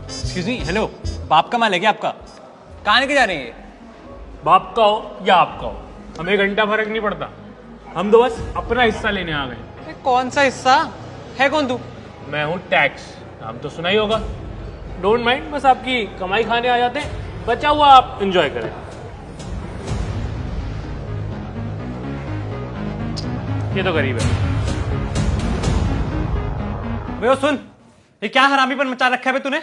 Excuse me, hello. बाप का माल है क्या आपका? कहाँ लेके जा रहे हैं? बाप का हो या आपका हो, हमें घंटा फर्क नहीं पड़ता। हम तो बस अपना हिस्सा लेने आ गए। अरे कौन सा हिस्सा है? कौन तू? मैं हूँ टैक्स, नाम तो सुना ही होगा। डोंट माइंड, बस आपकी कमाई खाने आ जाते हैं, बचा हुआ आप एंजॉय करें। ये तो गरीब है। वो सुन, ये क्या हरामीपन मचा रखा है बे तूने?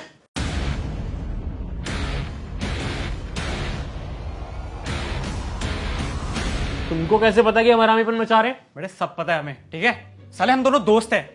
तुमको कैसे पता कि हम हरामीपन मचा रहे हैं? बड़े सब पता है हमें, ठीक है? साले हम दोनों दोस्त हैं,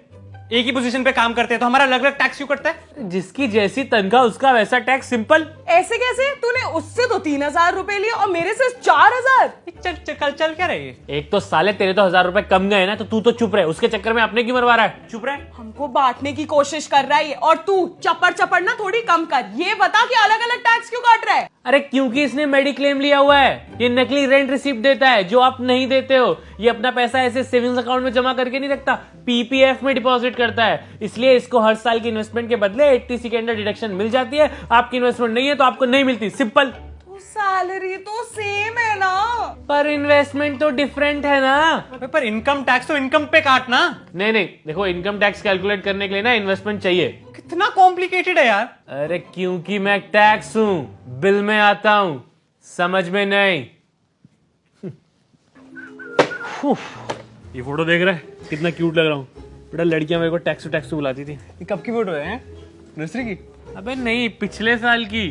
एक ही पोजीशन पे काम करते हैं, तो हमारा अलग अलग टैक्स क्यों कटता है? जिसकी जैसी तनख्वाह उसका वैसा टैक्स, सिंपल। ऐसे कैसे? तूने उससे तो 3,000 रुपए लिए और मेरे से 4,000। चल चल कल चल क्या रही है? एक तो साले तेरे तो 1,000 रुपए कम गए ना, तो तू तो चुप रहे, उसके चक्कर में अपने क्यों मरवा रहा है? चुप रहे। हमको बांटने की कोशिश कर रहा है और तू चपड़ चपड़ ना थोड़ी कम कर। ये बता कि अलग अलग टैक्स क्यों काट रहा है? अरे क्योंकि इसने मेडिक्लेम लिया हुआ है, ये नकली रेंट रिसिप्ट देता है जो आप नहीं देते हो। ये अपना पैसा ऐसे सेविंग्स अकाउंट में जमा करके नहीं रखता, पीपीएफ में डिपॉजिट करता है। इसलिए इसको हर साल की इन्वेस्टमेंट के बदले 80 के अंदर डिडक्शन मिल जाती है। आपकी इन्वेस्टमेंट नहीं है तो आपको नहीं मिलती, सिंपल। तो सैलरी तो सेम है ना। पर इन्वेस्टमेंट तो डिफरेंट है ना। पर इनकम टैक्स तो इनकम पे काटना। नहीं नहीं, देखो इनकम टैक्स कैलकुलेट करने के लिए ना इन्वेस्टमेंट चाहिए। कितना कॉम्प्लिकेटेड है यार। अरे क्योंकि मैं टैक्स हूं, बिल में आता हूं, समझ में नहीं। ये फोटो देख रहा है, कितना क्यूट लग रहा हूं। बेटा लड़कियां मेरे को टैक्स बुलाती थी। ये कब की फोटो है? नर्सरी की? अबे नहीं, पिछले साल की।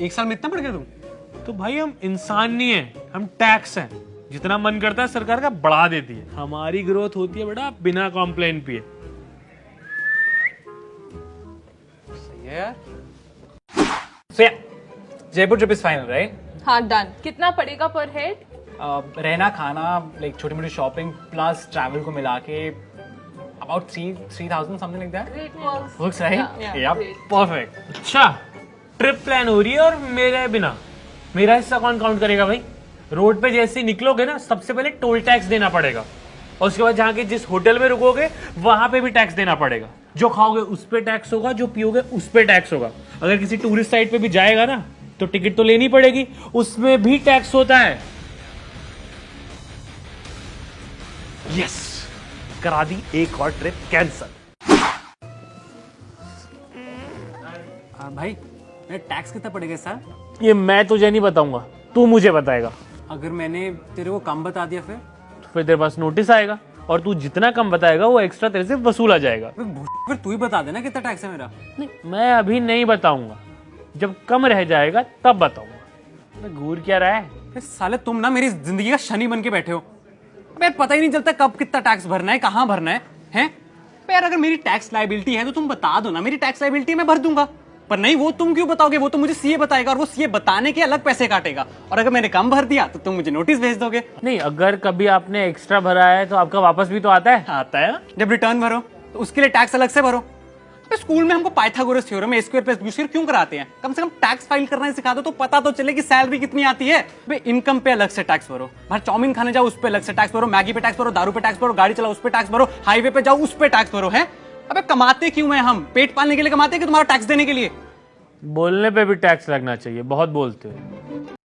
एक साल में इतना बढ़ गया तुम? तो भाई हम इंसान नहीं है, हम टैक्स हैं। जितना मन करता है सरकार का बढ़ा देती है। हमारी ग्रोथ होती है बेटा बिना कॉम्प्लेन पिए। सही है यार। So yeah, Jaipur trip is final, right? हाँ डन। कितना पड़ेगा पर हेड? रहना खाना लाइक छोटी मोटी शॉपिंग प्लस ट्रैवल को मिला के about 3,000 something like that. Great works. Works right? Yeah, या great. परफेक्ट। अच्छा, ट्रिप प्लान हो रही है और मेरे बिना मेरा हिस्सा कौन काउंट करेगा भाई? रोड पे जैसे ही निकलोगे ना, सबसे पहले टोल टैक्स देना पड़ेगा और उसके बाद जहाँ के जिस होटल में रुकोगे वहां पे भी टैक्स देना पड़ेगा। जो खाओगे उस पे टैक्स होगा, जो पियोगे उस पे टैक्स होगा। अगर किसी टूरिस्ट साइट पे भी जाएगा ना तो टिकट तो लेनी पड़ेगी, उसमें भी टैक्स होता है। यस, करा दी एक और ट्रिप कैंसल। भाई टैक्स कितना पड़ेगा इस साल? ये मैं तुझे नहीं बताऊंगा, तू मुझे बताएगा। अगर मैंने तेरे को कम बता दिया तो फिर तेरे पास नोटिस आएगा और तू जितना कम बताएगा वो एक्स्ट्रा तेरे से वसूला जाएगा। फिर तू ही बता देना कितना टैक्स है मेरा। नहीं, मैं अभी नहीं बताऊंगा, जब कम रह जाएगा तब बताऊंगा। मैं घूर क्या रहा है? साले तुम ना मेरी जिंदगी का शनि बन के बैठे हो। यार पता ही नहीं चलता कब कितना टैक्स भरना है, कहाँ भरना है, हैं? यार अगर मेरी टैक्स लायबिलिटी है तो तुम बता दो ना, मेरी टैक्स लायबिलिटी मैं भर दूंगा। पर नहीं, वो तुम क्यों बताओगे? वो तो मुझे सीए बताएगा और वो सीए बताने के अलग पैसे काटेगा। और अगर मैंने कम भर दिया तो तुम मुझे नोटिस भेज दोगे। नहीं, अगर कभी आपने एक्स्ट्रा भरा है तो आपका वापस भी तो आता है। आता है ना? जब रिटर्न भरो तो उसके लिए टैक्स अलग से भरो। स्कूल में हमको पाइथागोरस थ्योरम ए स्क्वायर प्लस बी स्क्वायर क्यों कराते हैं? कम से कम टैक्स फाइल करना सिखा दो तो पता तो चले कि सैलरी कितनी आती है। इनकम पे अलग से टैक्स भरो, बाहर चाउमीन खाने जाओ उस पे अलग से टैक्स भरो, मैगी पे टैक्स भरो, दारू पे टैक्स भरो, गाड़ी चलाओ उस पे टैक्स भरो, हाईवे पे जाओ उस पे टैक्स भरो। है अबे कमाते क्यों हैं हम? पेट पालने के लिए कमाते हैं कि तुम्हारा टैक्स देने के लिए? बोलने पे भी टैक्स लगना चाहिए, बहुत बोलते हो।